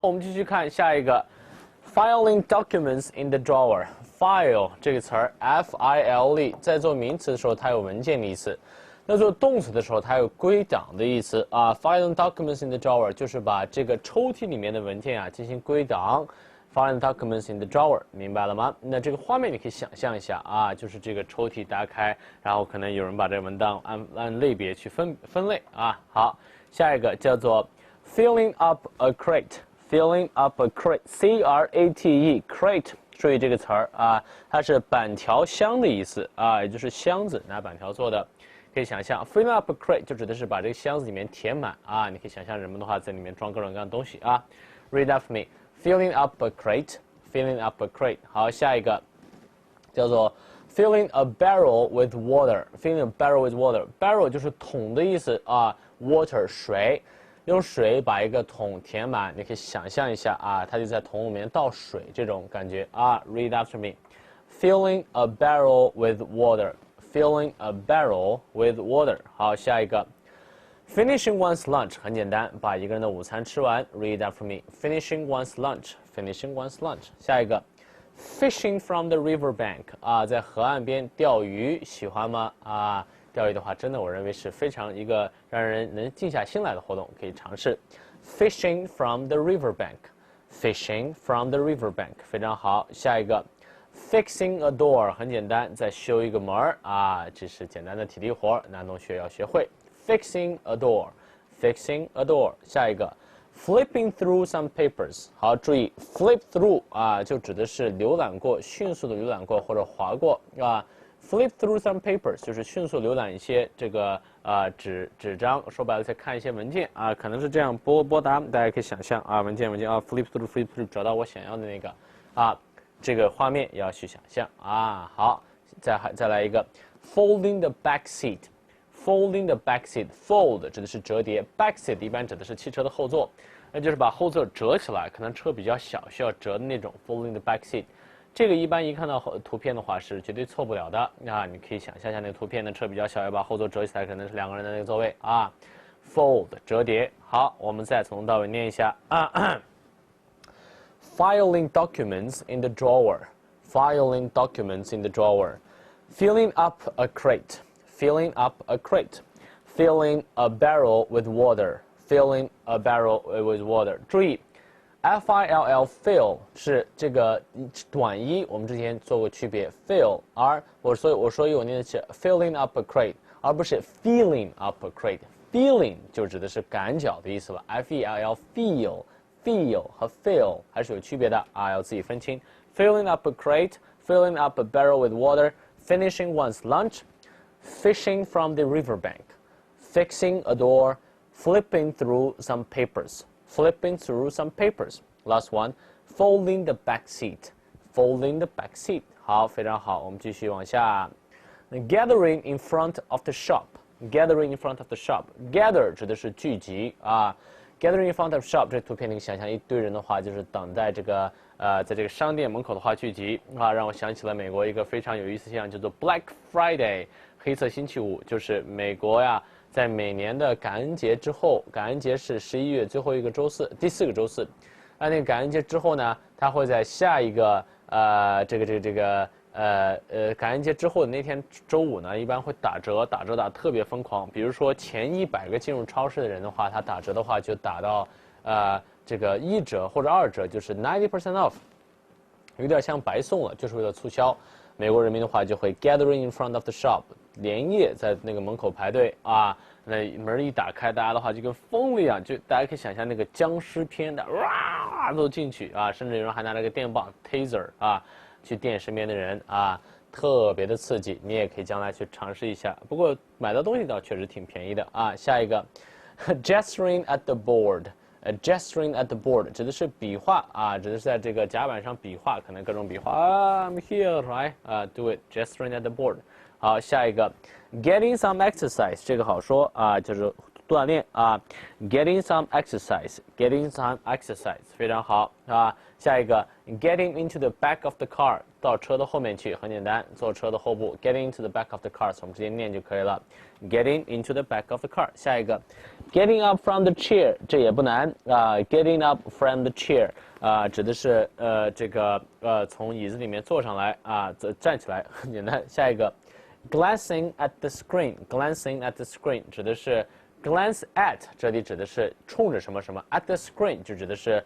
我们继续看下一个 ，filing documents in the drawer。file 这个词儿 ，F-I-L-E， 在做名词的时候，它有文件的意思；那做动词的时候，它有归档的意思啊。filing documents in the drawer 就是把这个抽屉里面的文件啊进行归档。filing documents in the drawer， 明白了吗？那这个画面你可以想象一下啊，就是这个抽屉打开，然后可能有人把这个文档按类别去分类啊。好，下一个叫做 filling up a crate。filling up a crate，C-R-A-T-E crate， 注意这个词儿啊，它是板条箱的意思啊，也就是箱子，拿板条做的。可以想象 filling up a crate 就指的是把这个箱子里面填满啊，你可以想象人们的话在里面装各种各样的东西啊。Read after me， filling up a crate，filling up a crate。好，下一个叫做 filling a barrel with water，filling a barrel with water，barrel 就是桶的意思啊 ，water 水。用水把一个桶填满，你可以想象一下啊，它就在桶里面倒水这种感觉啊。Read after me, filling a barrel with water, filling a barrel with water。好，下一个 ，finishing one's lunch 很简单，把一个人的午餐吃完。Read after me, finishing one's lunch, finishing one's lunch。下一个 ，fishing from the river bank 啊，在河岸边钓鱼，喜欢吗？啊。钓鱼的话，真的我认为是非常一个让人能静下心来的活动，可以尝试。Fishing from the river bank，fishing from the river bank， 非常好。下一个 ，fixing a door 很简单，在修一个门啊，这是简单的体力活，男同学要学会。Fixing a door，fixing a door。下一个 ，flipping through some papers， 好，注意 flip through 啊，就指的是浏览过，迅速的浏览过或者划过啊。Flip through some papers 就是迅速浏览一些这个纸张，说白了再看一些文件啊，可能是这样拨打，大家可以想象啊，文件啊 flip through 找到我想要的那个啊，这个画面也要去想象啊。好，再来一个 folding the back seat。folding the back seat，fold 指的是折叠 ，back seat 一般指的是汽车的后座，那就是把后座折起来，可能车比较小需要折的那种 folding the back seat。这个一般一看到图片的话是绝对错不了的啊！你可以想象一下那个图片的车比较小，要把后座折起来，可能是两个人的那个座位啊。Fold 折叠。好，我们再从头到尾念一下啊。Filing documents in the drawer. Filing documents in the drawer. Filling up a crate. Filling up a crate. Filling a barrel with water. Filling a barrel with water. 注意。F-I-L-L fill 是这个短一，我们之前做过区别 fill， 而我念的是 filling up a crate， 而不是 filling up a crate。filling 就指的是赶脚的意思了 ，F-E-L-L feel 和 fill 还是有区别的啊，要自己分清。Filling up a crate, filling up a barrel with water, finishing one's lunch, fishing from the riverbank, fixing a door, flipping through some papers.Flipping through some papers. Last one, folding the back seat. Folding the back seat. 好，非常好。我们继续往下。Gathering in front of the shop. Gathering in front of the shop. Gather 指的是聚集啊。Gathering in front of shop 这图片你想象一堆人的话，就是等待这个在这个商店门口的话聚集啊，让我想起了美国一个非常有意思的现象，叫做 Black Friday 黑色星期五，就是美国呀。在每年的感恩节之后，感恩节是11月最后一个周四，第4个周四。那个感恩节之后呢，它会在下一个感恩节之后的那天周五呢，一般会打折打特别疯狂。比如说前100个进入超市的人的话，他打折的话就打到这个1折或者2折，就是 90% off， 有点像白送了，就是为了促销。美国人民的话就会 gathering in front of the shop， 连夜在那个门口排队啊，那门一打开，大家的话就跟疯了一样，就大家可以想象那个僵尸片的哇都进去啊，甚至有人还拿了个电棒 taser 啊去电身边的人啊，特别的刺激，你也可以将来去尝试一下。不过买到东西倒确实挺便宜的啊。下一个 gesturing at the board。gesturing at the board 指的是比划啊，指的是在这个甲板上比划，可能各种比划啊 ，I'm here right 啊 ，do it gesturing at the board。好，下一个 getting some exercise 这个好说啊，就是锻炼啊 ，getting some exercise，getting some exercise， 非常好啊。下一个 getting into the back of the car， 到车的后面去，很简单，坐车的后部 getting into the back of the car， 我们直接念就可以了 ，getting into the back of the car。下一个 getting up from the chair， 这也不难啊 ，getting up from the chair。指的是从椅子里面坐上来啊，站起来，很简单。下一个 glancing at the screen，glancing at the screen 指的是 glance at， 这里指的是冲着什么什么 ，at the screen 就指的是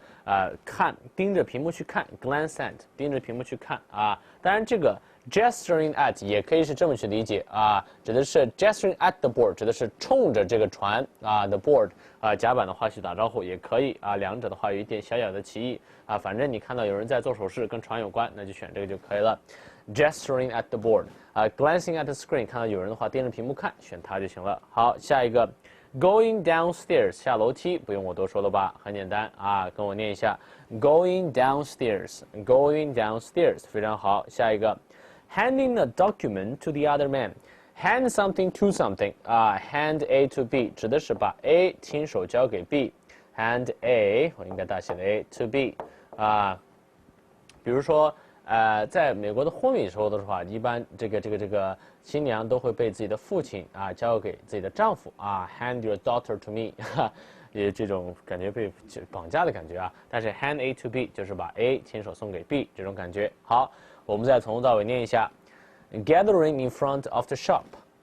看，盯着屏幕去看 ，glance at 盯着屏幕去看啊。当然这个 gesturing at 也可以是这么去理解啊，指的是 gesturing at the board， 指的是冲着这个船啊 the board 啊，甲板的话去打招呼也可以啊，两者的话有一点小小的歧义啊，反正你看到有人在做手势跟船有关，那就选这个就可以了。gesturing at the board 啊 ，glancing at the screen 看到有人的话盯着屏幕看，选它就行了。好，下一个 going downstairs 下楼梯，不用我多说了吧，很简单啊，跟我念一下 going downstairs，going downstairs 非常好。下一个 handing a document to the other man。hand something to something 啊 hand A to B 指的是把 A 亲手交给 B，hand A 我应该大写的 A to B 啊，比如说在美国的婚礼时候的话，一般这个新娘都会被自己的父亲啊交给自己的丈夫啊 hand your daughter to me 也这种感觉被绑架的感觉啊，但是 hand A to B 就是把 A 亲手送给 B 这种感觉。好，我们再从头到尾念一下。Gathering in front of the shop,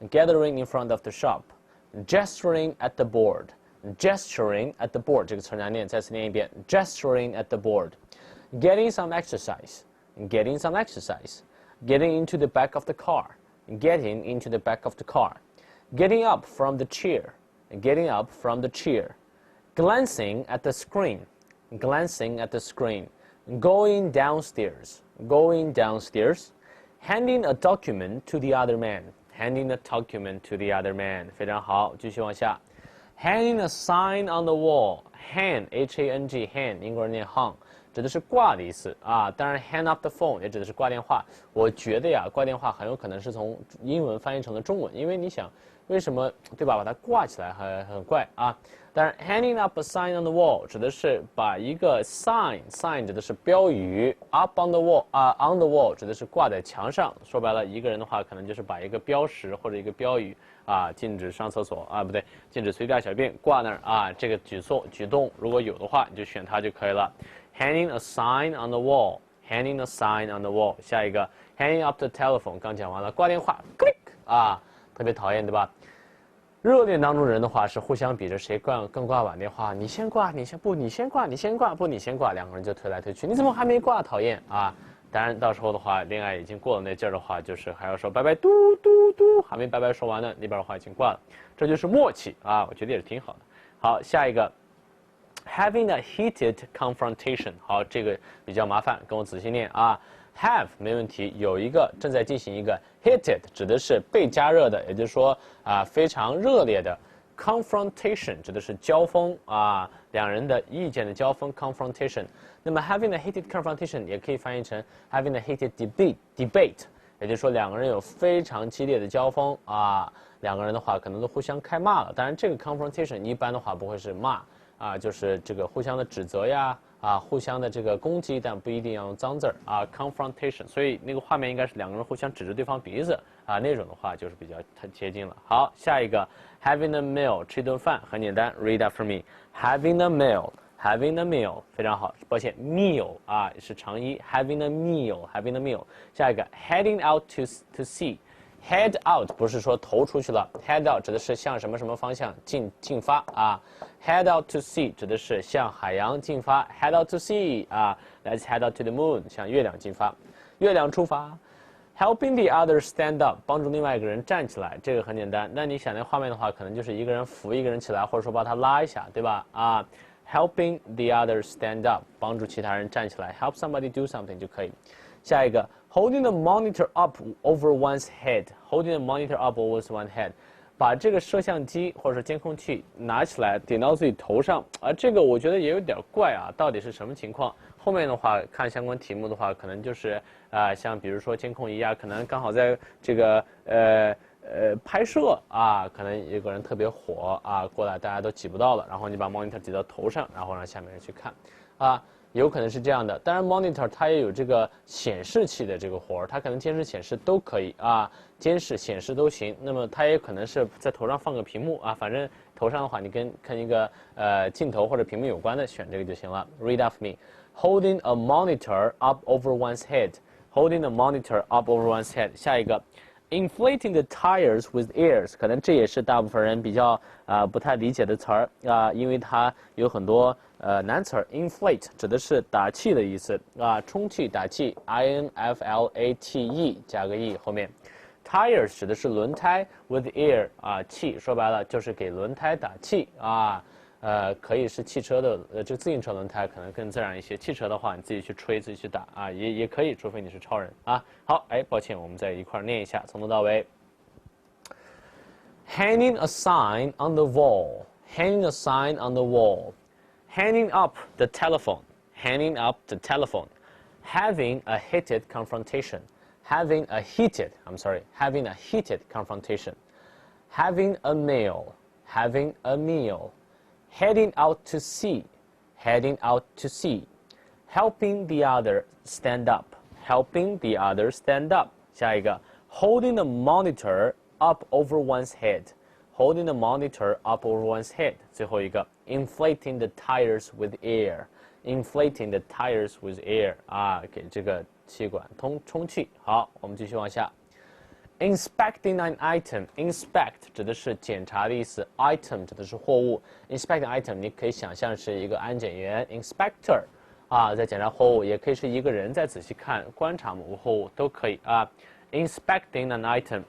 gathering in front of the shop, gesturing at the board, gesturing at the board 这个词难念，再次念一遍 gesturing at the board, getting some exercise, getting some exercise, getting into the back of the car, getting into the back of the car, getting up from the chair, getting up from the chair, glancing at the screen, glancing at the screen, going downstairs, going downstairs,handing a document to the other man. Handing a document to the other man. 非常好，继续往下。Hanging a sign on the wall. Hang, H-A-N-G, hang， 英国人念 hang， 指的是挂的意思啊。当然 hang up the phone 也指的是挂电话。我觉得呀，挂电话很有可能是从英文翻译成了中文，因为你想，为什么对吧？把它挂起来很怪啊。当然 hanging up a sign on the wall 指的是把一个 sign 指的是标语 up on the wall on the wall 指的是挂在墙上。说白了，一个人的话可能就是把一个标识或者一个标语禁止上厕所不对，禁止随地大小便挂那儿啊。这个举动如果有的话，你就选它就可以了。Hanging a sign on the wall, hanging a sign on the wall。下一个 hanging up the telephone 刚讲完了，挂电话 click 特别讨厌对吧？热恋当中人的话是互相比着谁更挂晚电话，你先挂，你先挂，不你先挂，两个人就推来推去，你怎么还没挂？讨厌啊！当然到时候的话，恋爱已经过了那劲儿的话，就是还要说拜拜嘟嘟嘟，还没拜拜说完呢，那边的话已经挂了，这就是默契啊，我觉得也是挺好的。好，下一个 having a heated confrontation， 好，这个比较麻烦，跟我仔细念啊。have 没问题，有一个正在进行一个 heated 指的是被加热的，也就是说非常热烈的 confrontation 指的是交锋两人的意见的交锋 confrontation。那么 having a heated confrontation 也可以翻译成 having a heated debate， 也就是说两个人有非常激烈的交锋两个人的话可能都互相开骂了。当然这个 confrontation 一般的话不会是骂就是这个互相的指责呀。互相的这个攻击，但不一定要用脏字儿confrontation， 所以那个画面应该是两个人互相指着对方鼻子那种的话就是比较接近了。好，下一个 having a meal 吃一顿饭，很简单 ，read after me having a meal，having a meal 非常好，抱歉 meal 是长音 having a meal，having a meal。下一个 heading out to sea。Head out 不是说投出去了 ，head out 指的是向什么什么方向进发Head out to sea 指的是向海洋进发 ，head out to sea Let's head out to the moon 向月亮进发，月亮出发。Helping the other stand up 帮助另外一个人站起来，这个很简单。那你想那画面的话，可能就是一个人扶一个人起来，或者说把他拉一下，对吧Helping the other stand up 帮助其他人站起来 ，help somebody do something 就可以。下一个 holding the monitor up over one's head，holding the monitor up over one's head， 把这个摄像机或者说监控器拿起来顶到自己头上这个我觉得也有点怪到底是什么情况？后面的话看相关题目的话，可能就是像比如说监控仪可能刚好在这个拍摄啊，可能有个人特别火啊，过来大家都挤不到了，然后你把 monitor 挤到头上，然后让下面人去看，啊，有可能是这样的。当然 monitor 它也有这个显示器的这个活儿，它可能监视显示都可以啊，监视显示都行。那么它也可能是在头上放个屏幕啊，反正头上的话，你跟一个镜头或者屏幕有关的选这个就行了。Read after me. Holding a monitor up over one's head. Holding a monitor up over one's head. 下一个 ，inflating the tires with airs， 可能这也是大部分人比较不太理解的词儿啊，因为它有很多难词儿。inflate 指的是打气的意思啊，充气打气 ，inflate 加个 e 后面。tires 指的是轮胎 with air 啊，气说白了就是给轮胎打气啊。可以是汽车的，就自行车轮胎可能更自然一些。汽车的话，你自己去吹，自己去打啊，也可以，除非你是超人啊。好，抱歉，我们再一块儿念一下，从头到尾。Hanging a sign on the wall, hanging a sign on the wall, hanging up the telephone, hanging up the telephone, having a heated confrontation, having a heated confrontation, having a meal, having a meal.Heading out to sea, heading out to sea, helping the other stand up, helping the other stand up. 下一个 holding the monitor up over one's head, holding the monitor up over one's head. 最后一个 inflating the tires with air, inflating the tires with air. 啊，给这个气管充气。好，我们继续往下。Inspecting an item, inspect 指的是检查的意思 ，item 指的是货物。Inspect an item 你可以想象是一个安检员 ，inspector 啊，在检查货物，也可以是一个人在仔细看、观察某个货物都可以啊。Inspecting an item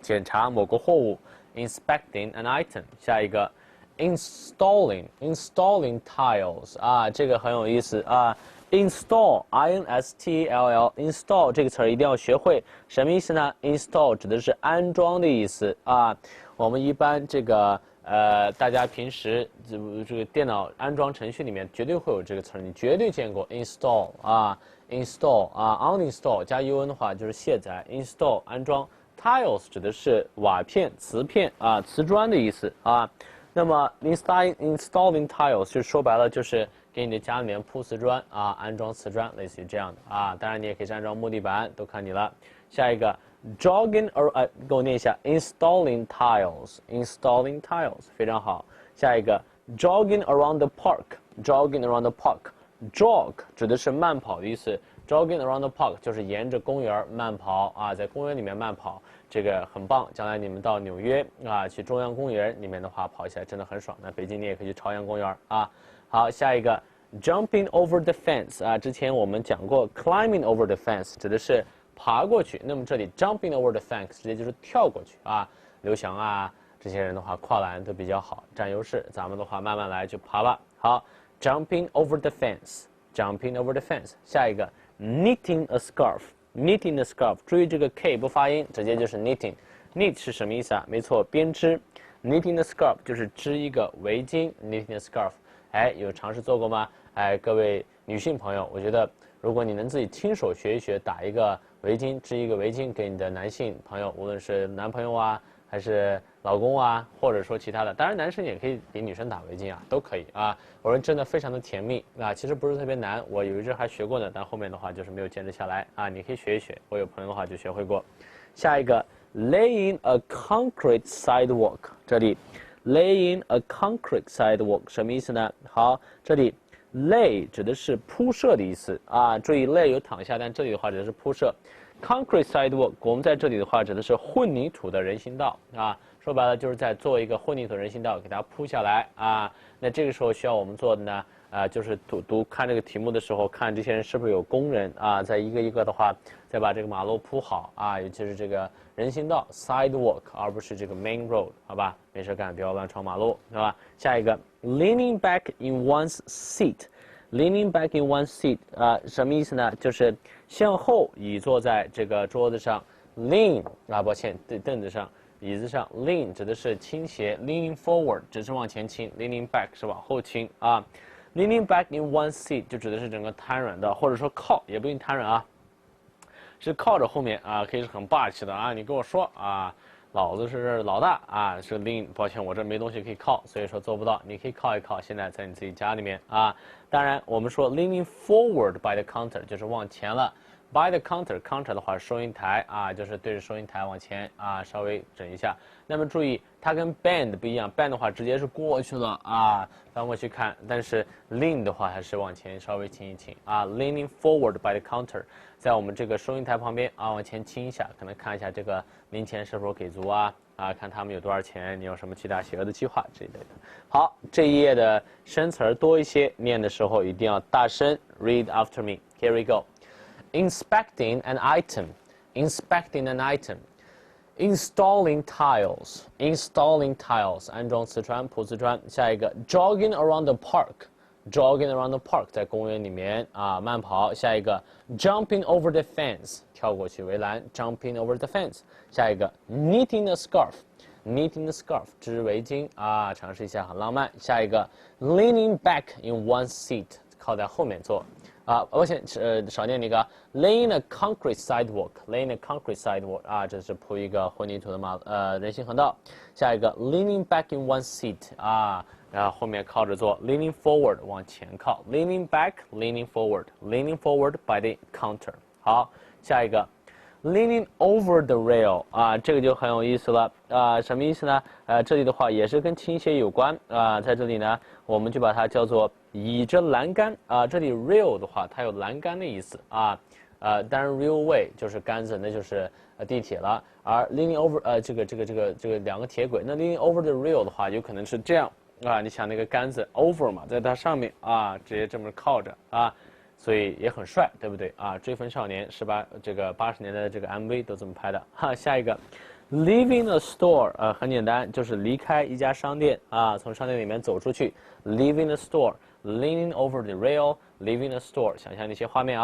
检查某个货物 ，inspecting an item。下一个 installing tiles 啊，这个很有意思啊。Install, I-N-S-T-A-L-L, install 这个词儿一定要学会，什么意思呢 ？Install 指的是安装的意思啊。我们一般这个大家平时这个电脑安装程序里面绝对会有这个词儿，你绝对见过 install 啊 ，install 啊 ，uninstall 加 un 的话就是卸载 ，install 安装 ，tiles 指的是瓦片、瓷片啊、瓷砖的意思啊。那么 installing tiles 就说白了就是给你的家里面铺瓷砖啊，安装瓷砖，类似于这样的啊。当然你也可以是安装木地板，都看你了。下一个 jogging跟我念一下 installing tiles， 非常好。下一个 jogging around the park， jog 指的是慢跑的意思。Jogging around the park 就是沿着公园慢跑啊，在公园里面慢跑，这个很棒。将来你们到纽约啊，去中央公园里面的话，跑起来真的很爽。那北京你也可以去朝阳公园啊。好，下一个 jumping over the fence 啊，之前我们讲过 climbing over the fence 指的是爬过去，那么这里 jumping over the fence 直接就是跳过去啊。刘翔啊，这些人的话跨栏都比较好，占优势。咱们的话慢慢来，就爬吧。好 ，jumping over the fence，jumping over the fence。下一个。Knitting a scarf，注意这个 k 不发音，直接就是 knitting。knit 是什么意思啊？没错，编织。knitting a scarf 就是织一个围巾。knitting a scarf， 有尝试做过吗？各位女性朋友，我觉得如果你能自己亲手学一学，打一个围巾，织一个围巾给你的男性朋友，无论是男朋友啊，还是老公啊，或者说其他的，当然男生也可以给女生打围巾啊，都可以啊。我说真的非常的甜蜜啊，其实不是特别难，我有一阵还学过呢，但后面的话就是没有坚持下来啊。你可以学一学，我有朋友的话就学会过。下一个 laying a concrete sidewalk， 这里 laying a concrete sidewalk 什么意思呢？好，这里 lay 指的是铺设的意思啊，注意 lay 有躺下，但这里的话指的是铺设。Concrete sidewalk， 我们在这里的话指的是混凝土的人行道啊，说白了就是在做一个混凝土人行道，给它铺下来啊。那这个时候需要我们做的呢，就是看这个题目的时候，看这些人是不是有工人啊，在一个一个的话，再把这个马路铺好啊，尤其是这个人行道 sidewalk， 而不是这个 main road， 好吧？没事干，不要乱闯马路，是吧？下一个 leaning back in one's seat。Leaning back in one's seat 啊，什么意思呢？就是向后倚坐在这个桌子上 ，lean 啊，抱歉，凳子上、椅子上 ，lean 指的是倾斜 ，leaning forward 只是往前倾 ，leaning back 是往后倾啊。Leaning back in one's seat 就指的是整个瘫软的，或者说靠，也不一定瘫软啊。是靠着后面啊，可以是很霸气的啊，你跟我说啊，老子是老大啊，是 lean， 抱歉，我这没东西可以靠，所以说做不到，你可以靠一靠，现在在你自己家里面啊。当然，我们说 leaning forward by the counter 就是往前了。By the counter 的话，收银台啊，就是对着收银台往前啊，稍微整一下。那么注意，它跟 bend 不一样 ，bend 的话直接是过去了啊，翻过去看。但是 lean 的话还是往前稍微倾一倾啊 ，leaning forward by the counter， 在我们这个收银台旁边啊，往前倾一下，可能看一下这个零钱是否给足啊，看他们有多少钱，你有什么其他邪恶的计划这一类的。好，这一页的生词儿多一些，念的时候一定要大声 ，read after me. Here we go. Inspecting an item, inspecting an item, installing tiles, installing tiles， 安装瓷砖、铺瓷砖。下一个 jogging around the park, jogging around the park， 在公园里面啊慢跑。下一个 jumping over the fence， 跳过去围栏 ，jumping over the fence。下一个 knitting a scarf, knitting a scarf， 织围巾啊，尝试一下很浪漫。下一个 leaning back in one seat， 靠在后面坐。我先少念一个 laying a concrete sidewalk，laying a concrete sidewalk 啊，这是铺一个混凝土的人行横道。下一个 leaning back in one seat 啊，然后后面靠着坐 leaning forward 往前靠 leaning back leaning forward by the counter。好，下一个 leaning over the rail 啊，这个就很有意思了什么意思呢？这里的话也是跟倾斜有关在这里呢，我们就把它叫做倚着栏杆这里 rail 的话，它有栏杆的意思当然 railway 就是杆子，那就是地铁了。而 leaning over 这个两个铁轨，那 leaning over the rail 的话，有可能是这样你想那个杆子 over 嘛，在它上面直接这么靠着所以也很帅，对不对追风少年这个80年代的这个 MV 都这么拍的下一个 leaving a store 很简单，就是离开一家商店从商店里面走出去 leaving a store，leaning over the rail，leaving a store， 想象那些画面